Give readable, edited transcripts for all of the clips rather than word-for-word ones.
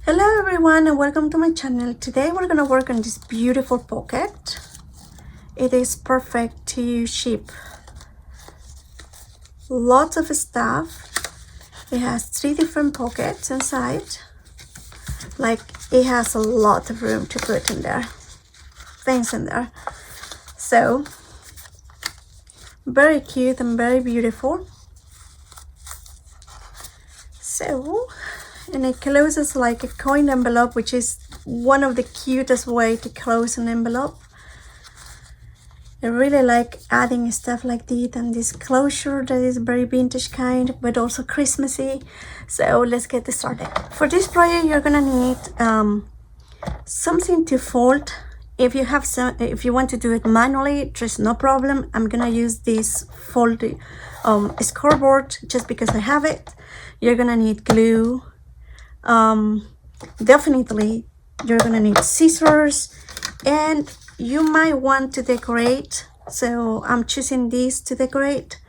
Hello everyone and welcome to my channel. Today we're gonna work on this beautiful pocket. It is perfect to ship lots of stuff. It has 3 different pockets inside. Like, it has a lot of room to put in there, things in there. So very cute and very beautiful. And it closes like a coin envelope, which is one of the cutest way to close an envelope. I really like adding stuff like this and this closure that is very vintage kind, but also Christmassy. So let's get started. For this project, you're gonna need something to fold. If you want to do it manually, there's no problem. I'm gonna use this folding scoreboard just because I have it. You're gonna need glue. Definitely you're gonna need scissors, and you might want to decorate, so I'm choosing these to decorate.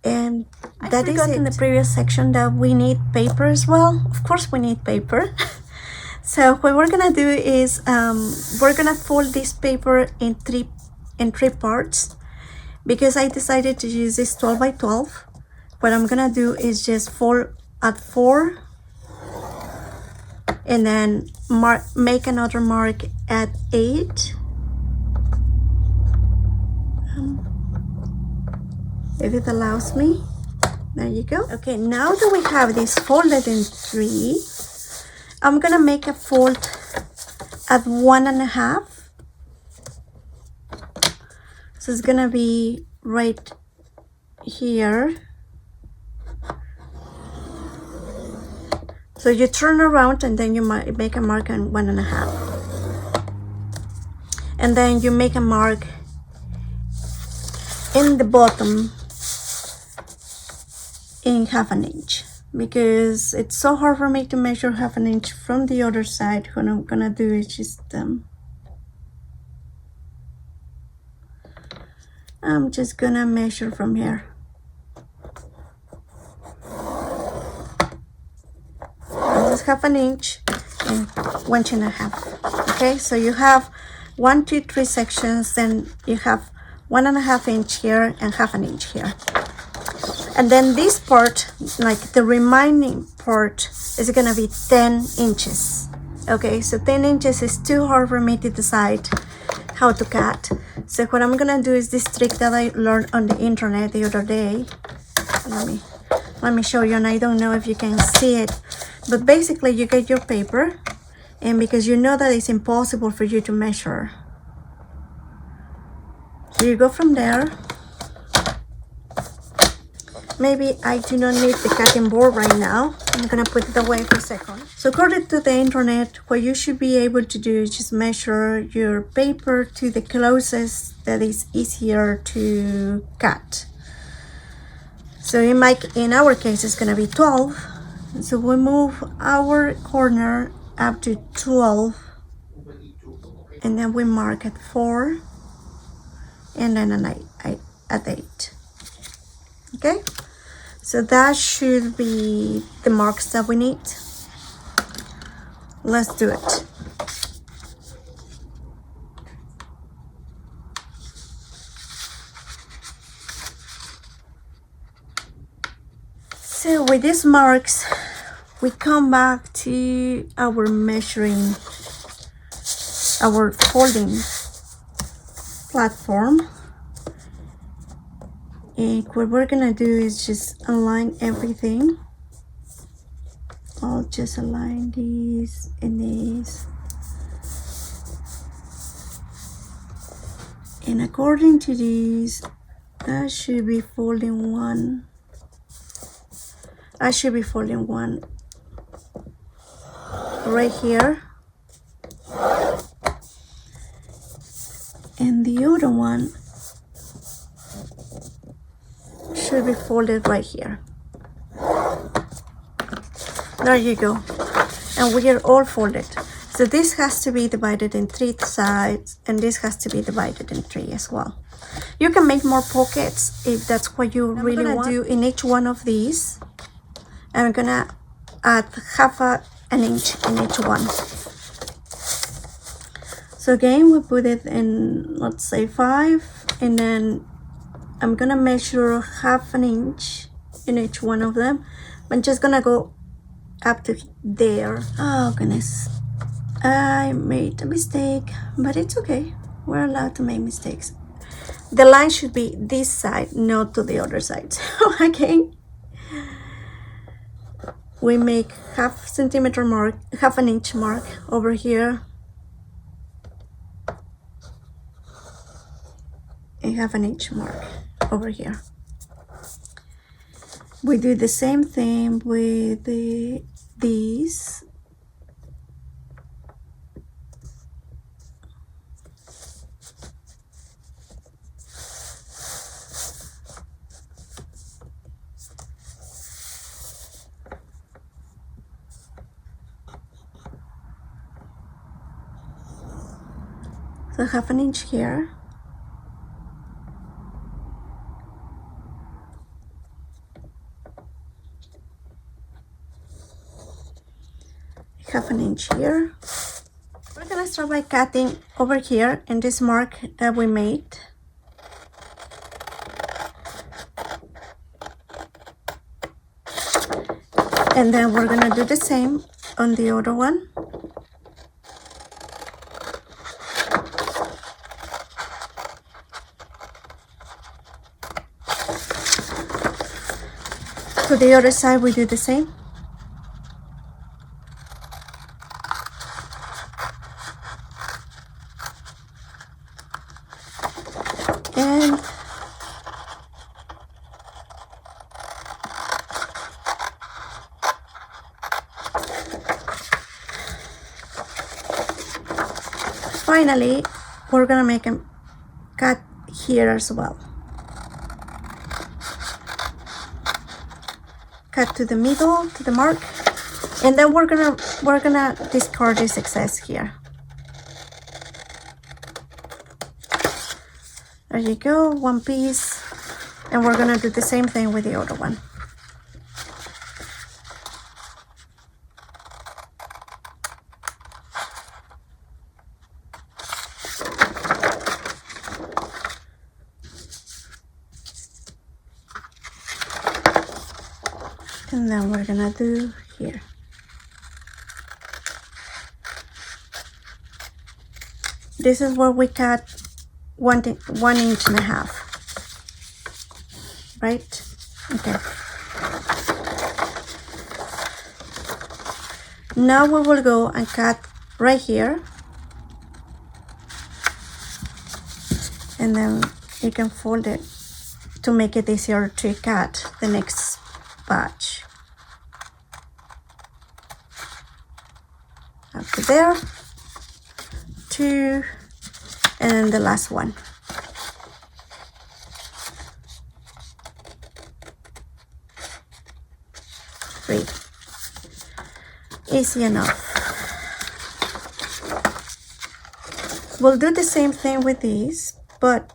And that is it. In the previous section that we need paper as well. Of course we need paper. So what we're gonna do is we're gonna fold this paper in three parts, because I decided to use this 12 by 12. What I'm gonna do is just fold at 4 and then make another mark at 8. If it allows me. There you go. Okay, now that we have this folded in 3, I'm gonna make a fold at 1.5. So it's gonna be right here. So you turn around and then you might make a mark on 1.5. And then you make a mark in the bottom in 1/2 inch, because it's so hard for me to measure 1/2 inch from the other side. What I'm gonna do is just I'm just gonna measure from here. This is 1/2 inch and 1.5. Okay, so you have 1, 2, 3 sections, then you have 1.5 inch here and 1/2 inch here. And then this part, like the remaining part, is gonna be 10 inches. Okay, so 10 inches is too hard for me to decide how to cut. So what I'm gonna do is this trick that I learned on the internet the other day. Let me show you, and I don't know if you can see it, but basically you get your paper, and because you know that it's impossible for you to measure, so you go from there. Maybe I do not need the cutting board right now. I'm gonna put it away for a second. So according to the internet, what you should be able to do is just measure your paper to the closest that is easier to cut. So in our case, it's gonna be 12. So we move our corner up to 12, and then we mark at 4, and then at 8. Okay, so that should be the marks that we need. Let's do it. So with these marks, we come back to our measuring, our folding platform. And what we're gonna do is just align everything. I'll just align these and these. And according to these, I should be folding one. I should be folding one right here. And the other one should be folded right here. There you go. And we are all folded. So this has to be divided in 3 sides, and this has to be divided in 3 as well. You can make more pockets if that's what you really want. Do in each one of these, I'm gonna add an inch in each one. So again, we put it in, let's say 5, and then I'm gonna measure half an inch in each one of them. I'm just gonna go up to there. Oh goodness, I made a mistake, but it's okay. We're allowed to make mistakes. The line should be this side, not to the other side. So again, we make half centimeter mark, half an inch mark over here, and half an inch mark over here. We do the same thing with these. So half an inch here. Half an inch here. We're gonna start by cutting over here in this mark that we made. And then we're gonna do the same on the other one. To the other side, we do the same. And finally, we're gonna make a cut here as well. Cut to the middle, to the mark, and then we're gonna discard this excess here. There you go, one piece, and we're gonna do the same thing with the other one. And then we're gonna do here. This is where we cut 1.5 inches, right? Okay. Now we will go and cut right here, and then you can fold it to make it easier to cut the next batch. Up to there, 2, and then the last one. Three. Easy enough. We'll do the same thing with these, but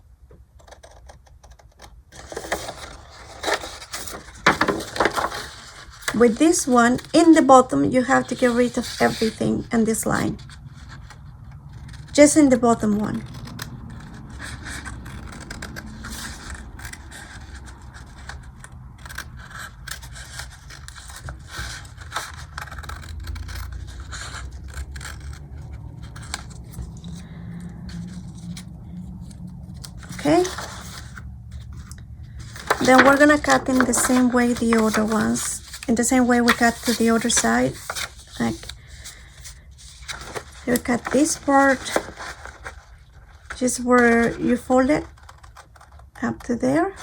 with this one, in the bottom, you have to get rid of everything in this line. Just in the bottom one. Okay. Then we're gonna cut in the same way the other ones. In the same way we cut to the other side. Like, you cut this part, just where you fold it, up to there.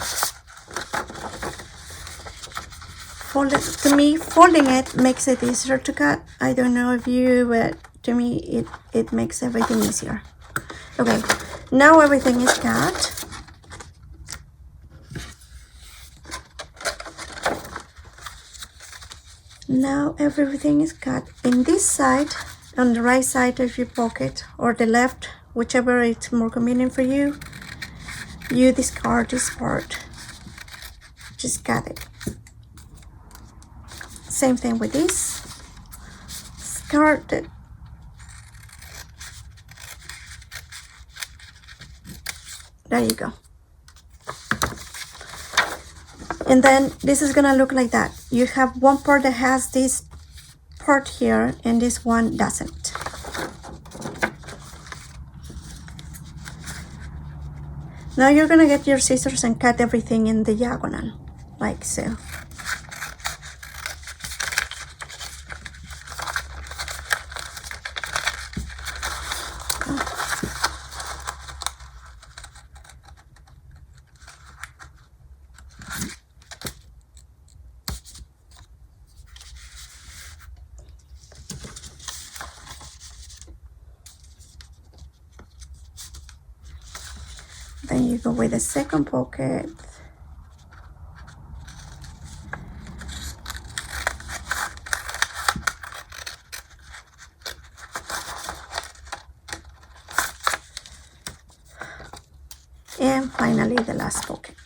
Fold it. To me, folding it makes it easier to cut. I don't know if you, but to me, it makes everything easier. Okay, now everything is cut. Now everything is cut. In this side, on the right side of your pocket, or the left, whichever it's more convenient for you, you discard this part. Just cut it. Same thing with this. discarded. There you go. And then this is gonna look like that. You have one part that has this part here and this one doesn't. Now you're gonna get your scissors and cut everything in the diagonal, like so. Then you go with the second pocket. And finally the last pocket.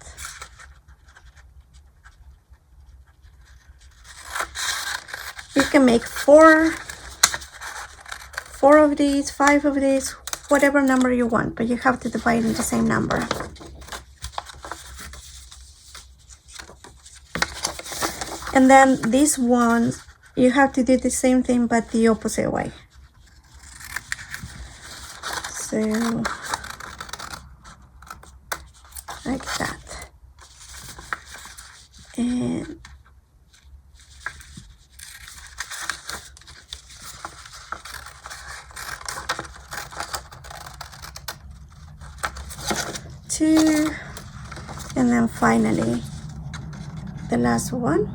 You can make four of these, 5 of these, whatever number you want, but you have to divide in the same number. And then these ones, you have to do the same thing but the opposite way. So, like that. And two, and then finally the last one.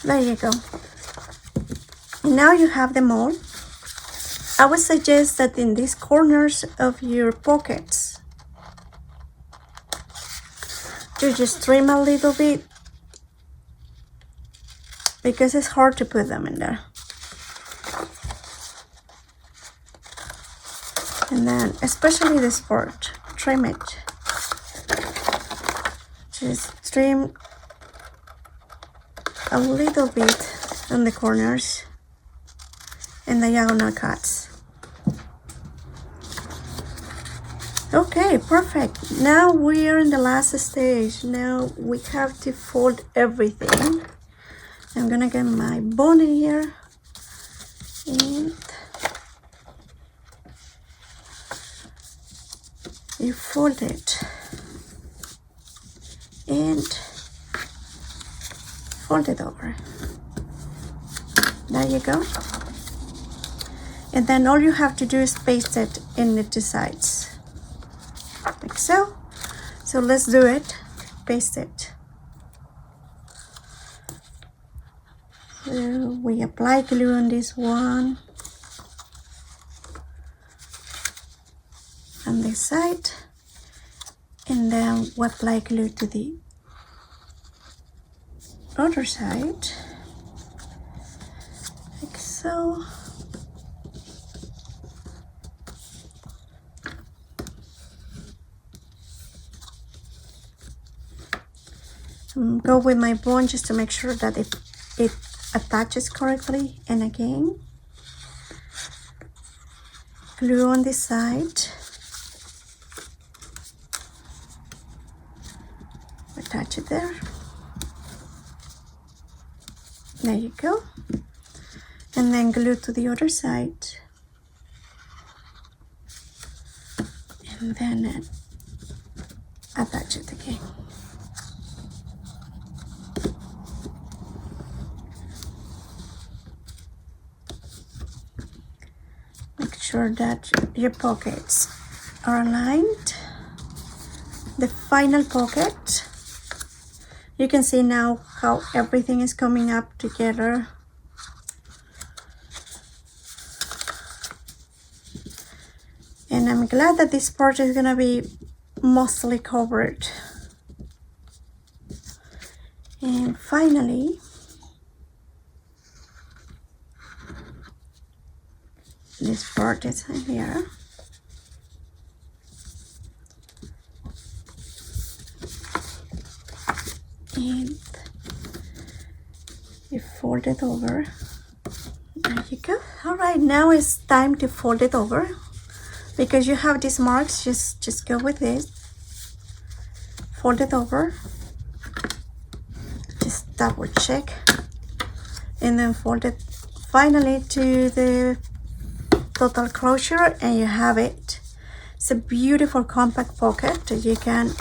There you go. Now you have them all. I would suggest that in these corners of your pockets, you just trim a little bit because it's hard to put them in there. And then, especially this part, trim it. Just trim a little bit on the corners and diagonal cuts. Okay, perfect. Now we are in the last stage. Now we have to fold everything. I'm gonna get my bone in here and you fold it and fold it over. There you go. And then all you have to do is paste it in the two sides, like so. So let's do it. Paste it. So we apply glue on this one, on this side, and then we apply glue to the other side, like so. Go with my bone just to make sure that it attaches correctly, and again glue on this side, attach it there. There you go. And then glue to the other side, and then attach it again. Make sure that your pockets are aligned. The final pocket, you can see now how everything is coming up together. And I'm glad that this part is gonna be mostly covered. And finally, this part is in here. and you fold it over. There you go. All right, now it's time to fold it over. Because you have these marks, just go with this. Fold it over. Just double check. And then fold it finally to the total closure, and you have it. It's a beautiful compact pocket that you can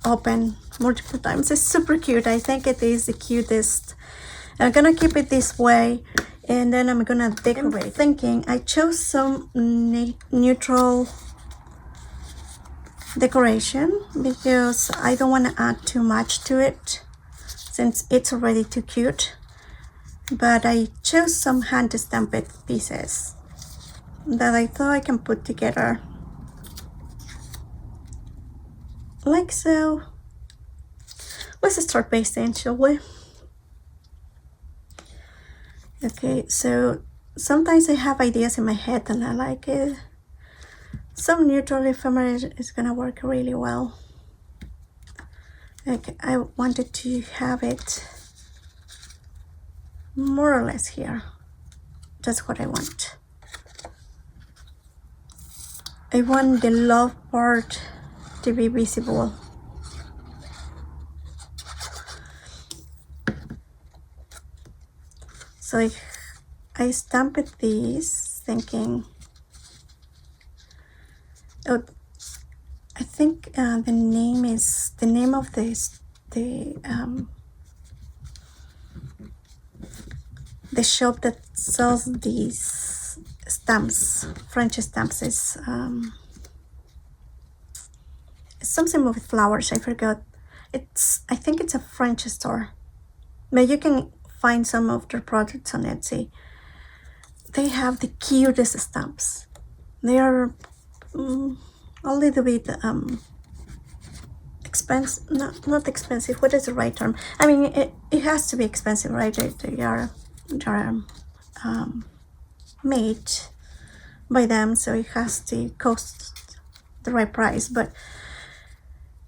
open multiple times. It's super cute. I think it is the cutest. I'm gonna keep it this way, and then I'm gonna decorate. I'm thinking I chose some neutral decoration because I don't want to add too much to it since it's already too cute. But I chose some hand stamped pieces that I thought I can put together like so. Let's start pasting, shall we? Okay, so sometimes I have ideas in my head and I like it. Some neutral ephemera is gonna work really well. Okay, I wanted to have it more or less here. That's what I want. I want the love part to be visible. So I stamped these thinking, oh, I think the name of this, the shop that sells these stamps, French stamps, is something with flowers. I forgot. I think it's a French store, but you can find some of their products on Etsy. They have the cutest stamps. They are a little bit expensive. Not expensive. What is the right term? I mean, it has to be expensive, right? They are made by them, so it has to cost the right price. But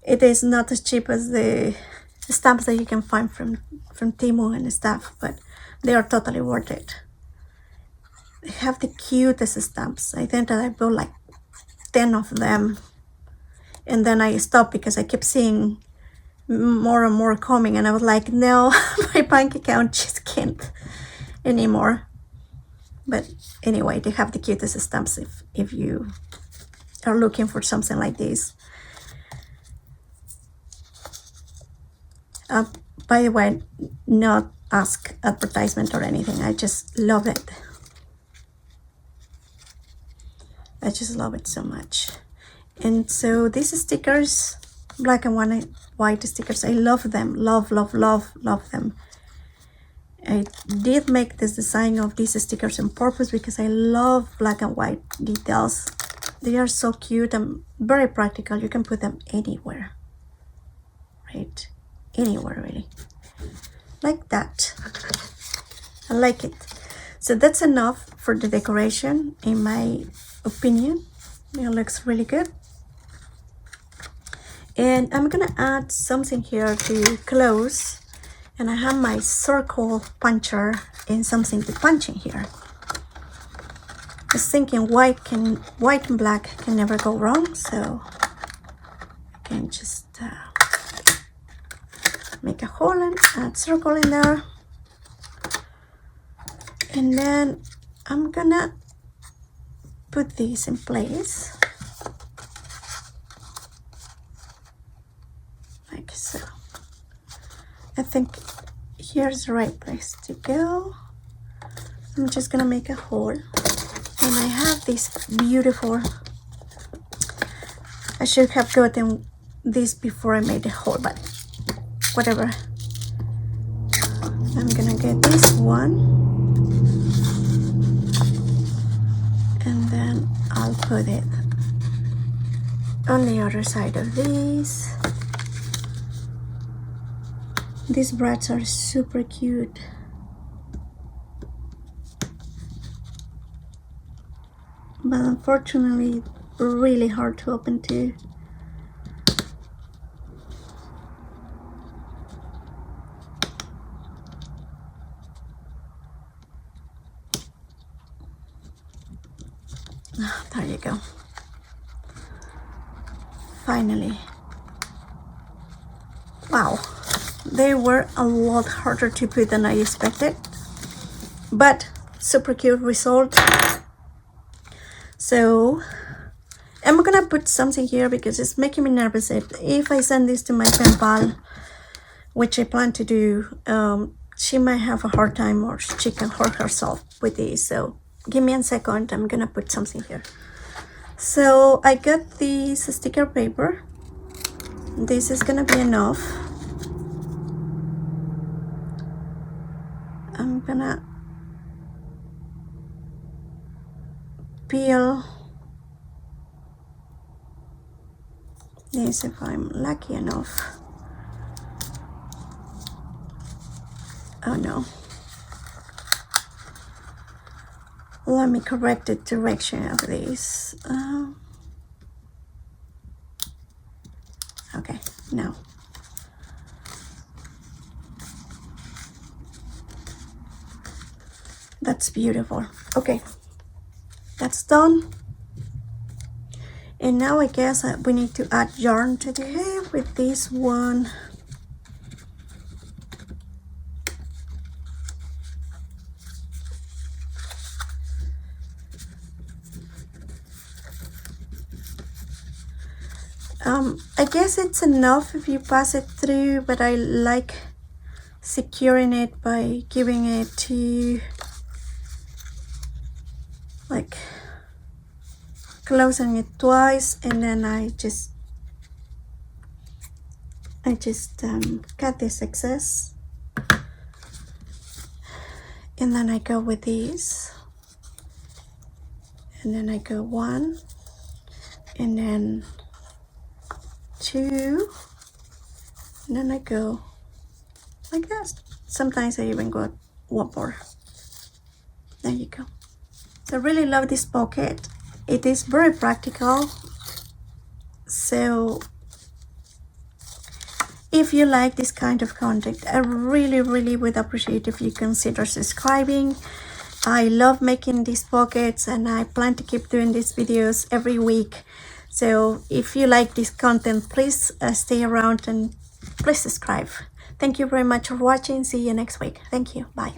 it is not as cheap as the stamps that you can find from Temu and stuff, but they are totally worth it. They have the cutest stamps. I think that I bought like 10 of them, and then I stopped because I kept seeing more and more coming, and I was like, no, my bank account just can't anymore. But anyway, they have the cutest stamps if you are looking for something like this. By the way, not ask advertisement or anything. I just love it. I just love it so much. And so these stickers, black and white stickers, I love them. Love them. I did make this design of these stickers on purpose because I love black and white details. They are so cute and very practical. You can put them anywhere, right? Anywhere really, like that. I like it. So that's enough for the decoration, in my opinion. It looks really good. And I'm gonna add something here to close, and I have my circle puncher and something to punch in here. I was thinking white and black can never go wrong, so I can just make a hole and add circle in there. And then I'm gonna put these in place like so. I think here's the right place to go. I'm just gonna make a hole, and I have this beautiful, I should have gotten this before I made the hole, but whatever. I'm gonna get this one, and then I'll put it on the other side of these. These braids are super cute. But unfortunately, really hard to open too. There you go. Finally. Wow, they were a lot harder to put than I expected, but super cute result. So I'm gonna put something here because it's making me nervous. If I send this to my pen pal, which I plan to do, she might have a hard time or she can hurt herself with these. So give me a second, I'm gonna put something here. So I got this sticker paper. This is gonna be enough. I'm gonna peel this if I'm lucky enough. Oh no. Let me correct the direction of this. Okay, now. That's beautiful. Okay, that's done. And now I guess we need to add yarn to the hair with this one. I guess it's enough if you pass it through, but I like securing it by giving it to, like, closing it twice, and then I just cut this excess, and then I go with these, and then I go 1, and then 2, and then I go like this. Sometimes I even go 1 more. There you go. So I really love this pocket. It is very practical. So if you like this kind of content, I really would appreciate if you consider subscribing. I love making these pockets and I plan to keep doing these videos every week. So if you like this content, please stay around and please subscribe. Thank you very much for watching. See you next week. Thank you. Bye.